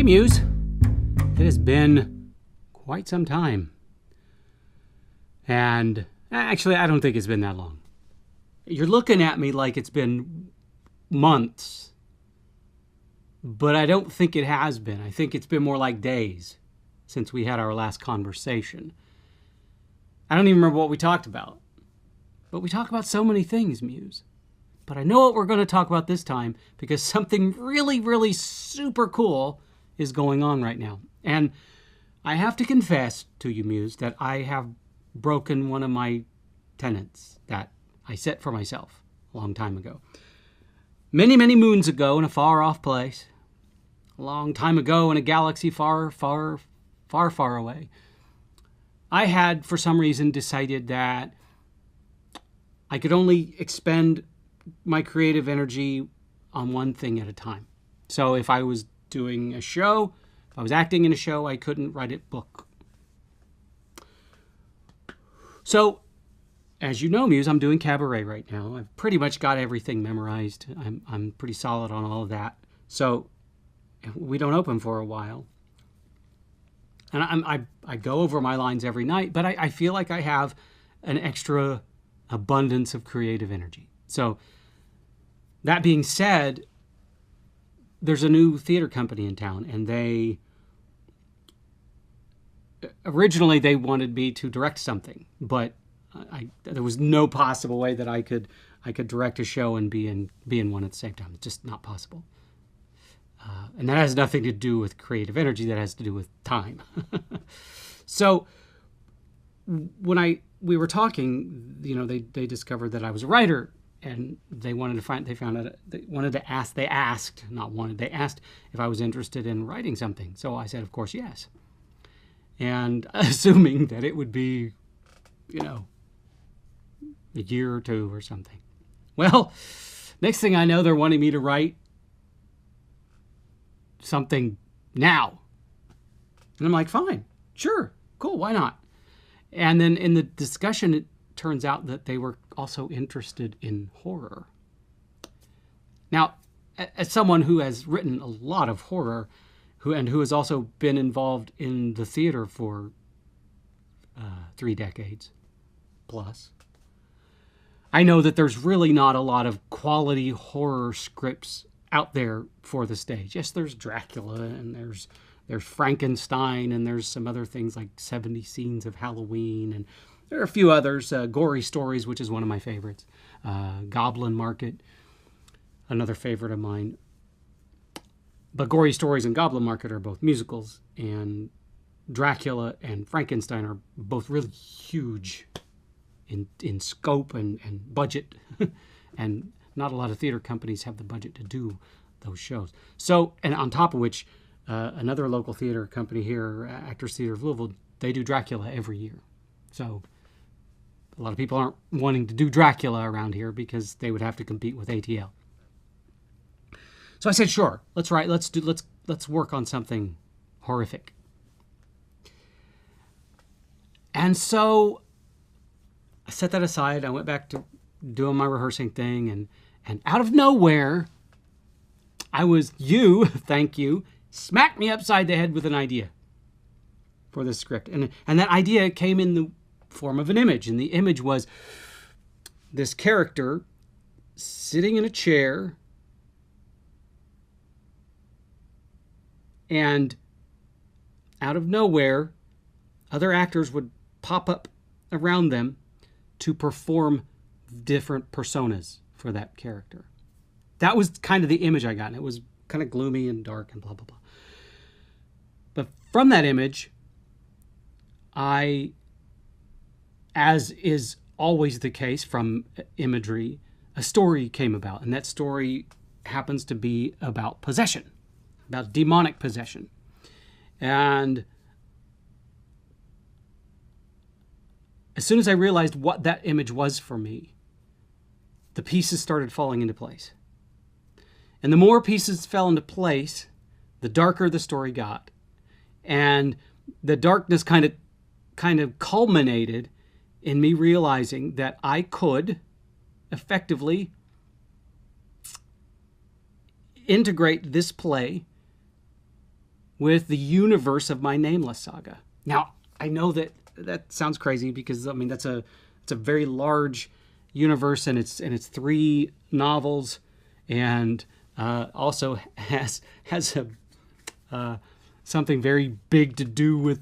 Hey Muse, it has been quite some time. And actually, I don't think it's been that long. You're looking at me like it's been months, but I don't think it has been. I think it's been more like days since we had our last conversation. I don't even remember what we talked about, but we talk about so many things, Muse. But I know what we're going to talk about this time because something really, really super cool is going on right now. And I have to confess to you, Muse, that I have broken one of my tenets that I set for myself a long time ago. Many, many moons ago in a far-off place, a long time ago in a galaxy far, far, far, far away, I had, for some reason, decided that I could only expend my creative energy on one thing at a time. So if I was doing a show, if I was acting in a show, I couldn't write a book. So, as you know, Muse, I'm doing cabaret right now. I've pretty much got everything memorized. I'm pretty solid on all of that. So we don't open for a while. And I go over my lines every night, but I feel like I have an extra abundance of creative energy. So that being said, there's a new theater company in town, and they originally wanted me to direct something, but there was no possible way that I could direct a show and be in one at the same time. It's just not possible. And that has nothing to do with creative energy. That has to do with time. So when we were talking, they discovered that I was a writer, and they asked if I was interested in writing something. So I said, of course, yes. And assuming that it would be, a year or two or something. Well, next thing I know, they're wanting me to write something now. And I'm like, fine, sure, cool, why not? And then in the discussion, it turns out that they were also interested in horror. Now, as someone who has written a lot of horror, who has also been involved in the theater for 3 decades plus, I know that there's really not a lot of quality horror scripts out there for the stage. Yes, there's Dracula, and there's Frankenstein, and there's some other things like 70 Scenes of Halloween, and there are a few others. Gory Stories, which is one of my favorites. Goblin Market, another favorite of mine. But Gory Stories and Goblin Market are both musicals, and Dracula and Frankenstein are both really huge in scope and budget, and not a lot of theater companies have the budget to do those shows. So, and on top of which, another local theater company here, Actors Theater of Louisville, they do Dracula every year. So a lot of people aren't wanting to do Dracula around here because they would have to compete with ATL. So I said, sure, let's work on something horrific. And so I set that aside. I went back to doing my rehearsing thing, and out of nowhere, thank you, smacked me upside the head with an idea for this script. And that idea came in the form of an image. And the image was this character sitting in a chair, and out of nowhere, other actors would pop up around them to perform different personas for that character. That was kind of the image I got, and it was kind of gloomy and dark and blah, blah, blah. But from that image, as is always the case from imagery, a story came about, and that story happens to be about possession, about demonic possession. And as soon as I realized what that image was for me, the pieces started falling into place. And the more pieces fell into place, the darker the story got. And the darkness kind of culminated in me realizing that I could effectively integrate this play with the universe of My Nameless Saga. Now, I know that sounds crazy because, I mean, it's a very large universe, and it's 3 novels, and also has something very big to do with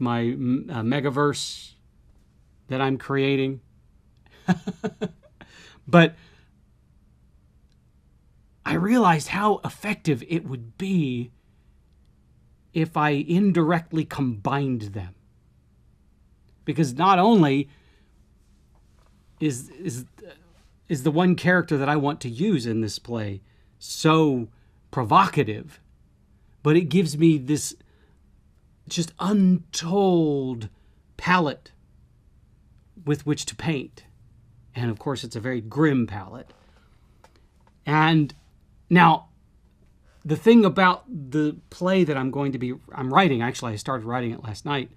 my megaverse that I'm creating. But I realized how effective it would be if I indirectly combined them. Because not only is the one character that I want to use in this play so provocative, but it gives me this just untold palette with which to paint. And of course, it's a very grim palette. And now, the thing about the play that I'm writing, actually I started writing it last night.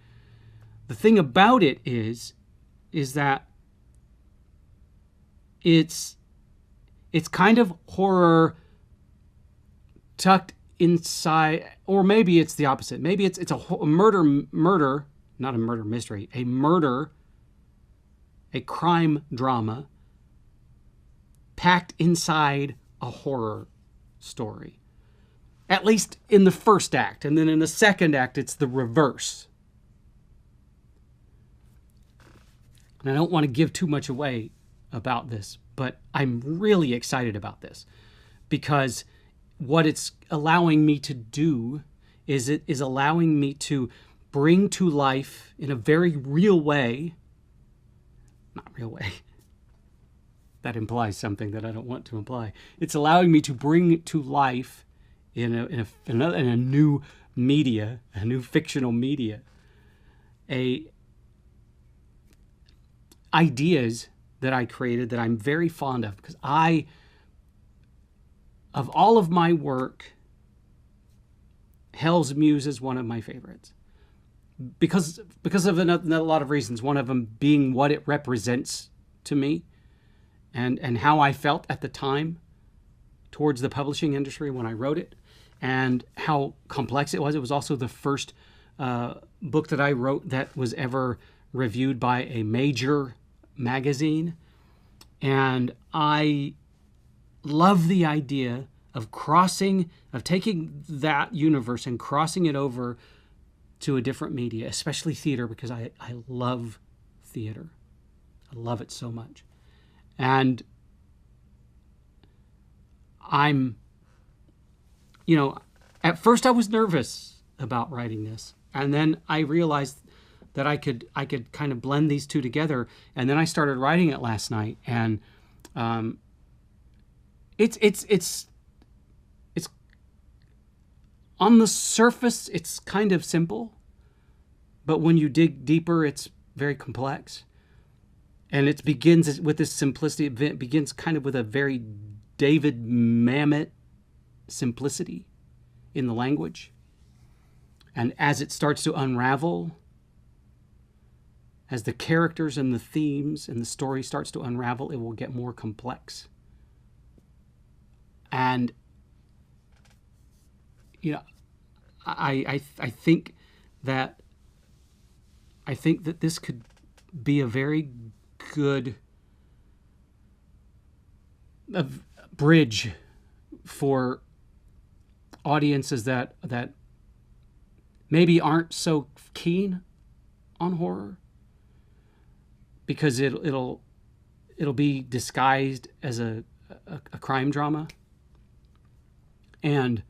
The thing about it is that it's kind of horror tucked inside, or maybe it's the opposite. Maybe it's a murder, not a murder mystery, a crime drama packed inside a horror story. At least in the first act. And then in the second act, it's the reverse. And I don't want to give too much away about this, but I'm really excited about this because what it's allowing me to do is it is allowing me to bring to life in a very real way, not real way, that implies something that I don't want to imply. It's allowing me to bring to life in a new media, a new fictional media, ideas that I created that I'm very fond of, because of all of my work, Hell's Muse is one of my favorites. Because of a lot of reasons, one of them being what it represents to me and how I felt at the time towards the publishing industry when I wrote it, and how complex it was. It was also the first book that I wrote that was ever reviewed by a major magazine. And I love the idea of taking that universe and crossing it over to a different media, especially theater, because I love theater. I love it so much. And at first I was nervous about writing this. And then I realized that I could kind of blend these two together. And then I started writing it last night. And it's on the surface, it's kind of simple. But when you dig deeper, it's very complex. And it begins with this simplicity. It begins kind of with a very David Mamet simplicity in the language. And as it starts to unravel, as the characters and the themes and the story starts to unravel, it will get more complex. And, I think that this could be a very good bridge for audiences that maybe aren't so keen on horror, because it'll be disguised as a crime drama, and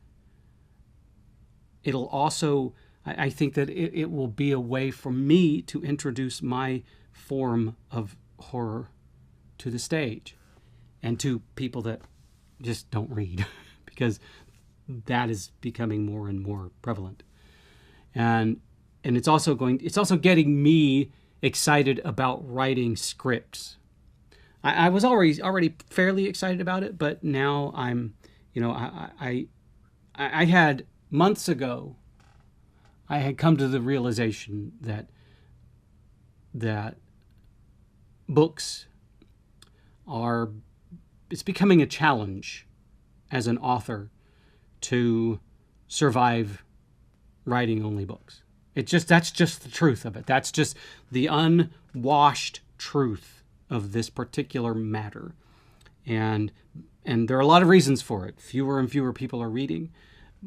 it'll also, I think that it will be a way for me to introduce my form of horror to the stage and to people that just don't read, because that is becoming more and more prevalent. And it's also getting me excited about writing scripts. I was already fairly excited about it, but now I'm, I had months ago, I had come to the realization that books it's becoming a challenge as an author to survive writing only books. That's just the truth of it. That's just the unwashed truth of this particular matter. And there are a lot of reasons for it. Fewer and fewer people are reading.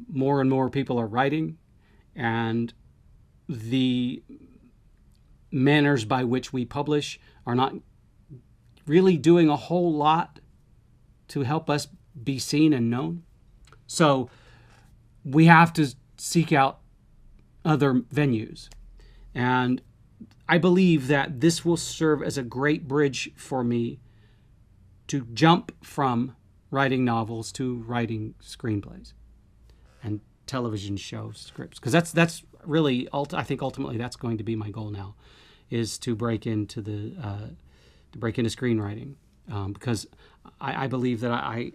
More and more people are writing. And the manners by which we publish are not really doing a whole lot to help us be seen and known. So we have to seek out other venues. And I believe that this will serve as a great bridge for me to jump from writing novels to writing screenplays and television show scripts. Because that's really, I think ultimately that's going to be my goal now, is to break into screenwriting. Because I believe that I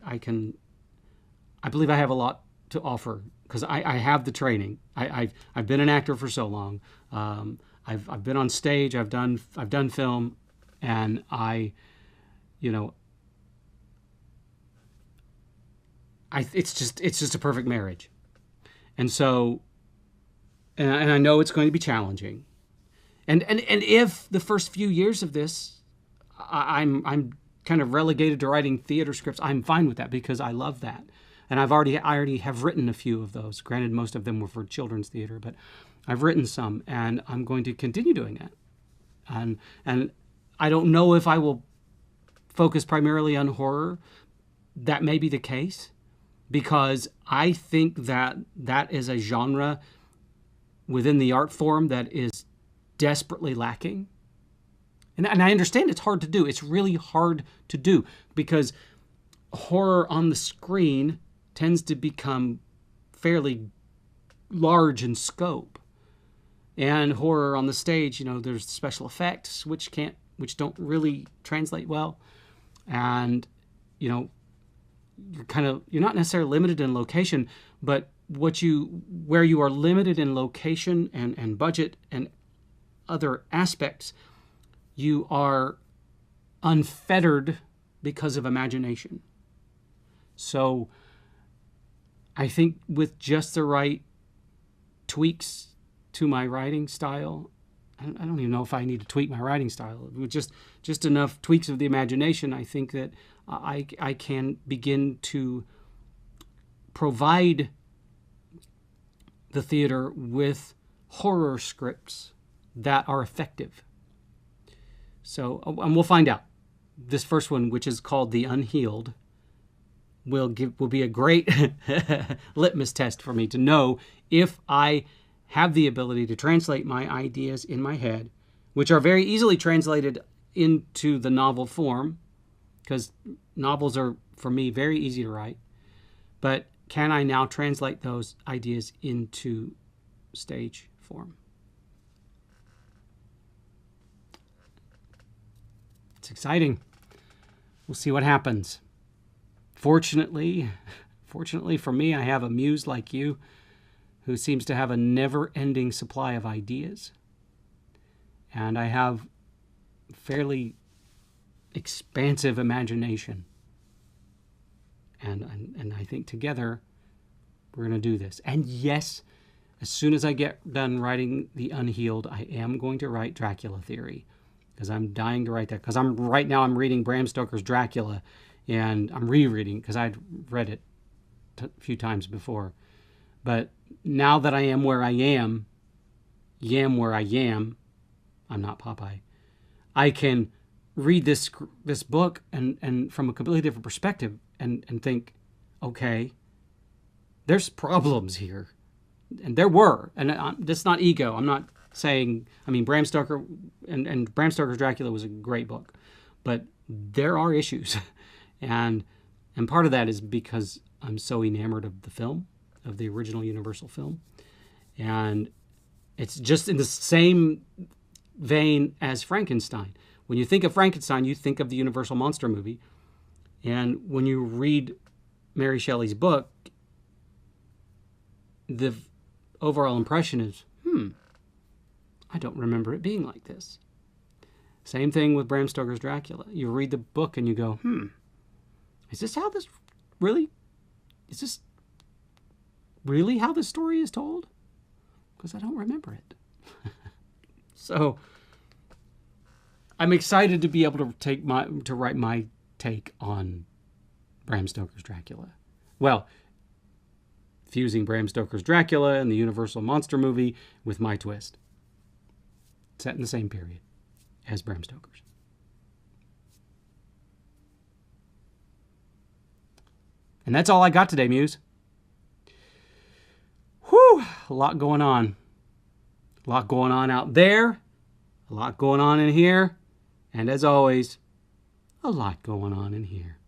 believe I have a lot to offer, because I have the training. I've been an actor for so long. I've been on stage. I've done film, and it's just a perfect marriage. And so, and I know it's going to be challenging. And if the first few years of this, I'm kind of relegated to writing theater scripts, I'm fine with that, because I love that. And I already have written a few of those. Granted, most of them were for children's theater, but I've written some, and I'm going to continue doing that. And I don't know if I will focus primarily on horror. That may be the case, because I think that is a genre within the art form that is desperately lacking. And I understand it's hard to do. It's really hard to do, because horror on the screen tends to become fairly large in scope. And horror on the stage, there's special effects which don't really translate well. And, you're not necessarily limited in location, but where you are limited in location and budget and other aspects, you are unfettered because of imagination. So I think with just the right tweaks to my writing style, I don't even know if I need to tweak my writing style. With just enough tweaks of the imagination, I think that I can begin to provide the theater with horror scripts that are effective. So, and we'll find out. This first one, which is called The Unhealed, will be a great litmus test for me to know if I have the ability to translate my ideas in my head, which are very easily translated into the novel form, because novels are, for me, very easy to write. But can I now translate those ideas into stage form? It's exciting. We'll see what happens. Fortunately for me, I have a muse like you who seems to have a never-ending supply of ideas. And I have fairly expansive imagination. And I think together we're going to do this. And yes, as soon as I get done writing The Unhealed, I am going to write Dracula Theory, because I'm dying to write that. Because right now I'm reading Bram Stoker's Dracula, and I'm rereading, because I'd read it a few times before. But now that I am where I am where I am, I'm not Popeye, I can read this book and from a completely different perspective and think, okay, there's problems here. And there were. And that's not ego. I'm not saying, Bram Stoker and Bram Stoker's Dracula was a great book, but there are issues. And part of that is because I'm so enamored of the film, of the original Universal film. And it's just in the same vein as Frankenstein. When you think of Frankenstein, you think of the Universal monster movie. And when you read Mary Shelley's book, the overall impression is, I don't remember it being like this. Same thing with Bram Stoker's Dracula. You read the book and you go, is this really how this story is told? because I don't remember it. So I'm excited to be able to write my take on Bram Stoker's Dracula. Well, fusing Bram Stoker's Dracula and the Universal Monster movie with my twist. Set in the same period as Bram Stoker's. And that's all I got today, Muse. Whew, a lot going on. A lot going on out there. A lot going on in here. And as always, a lot going on in here.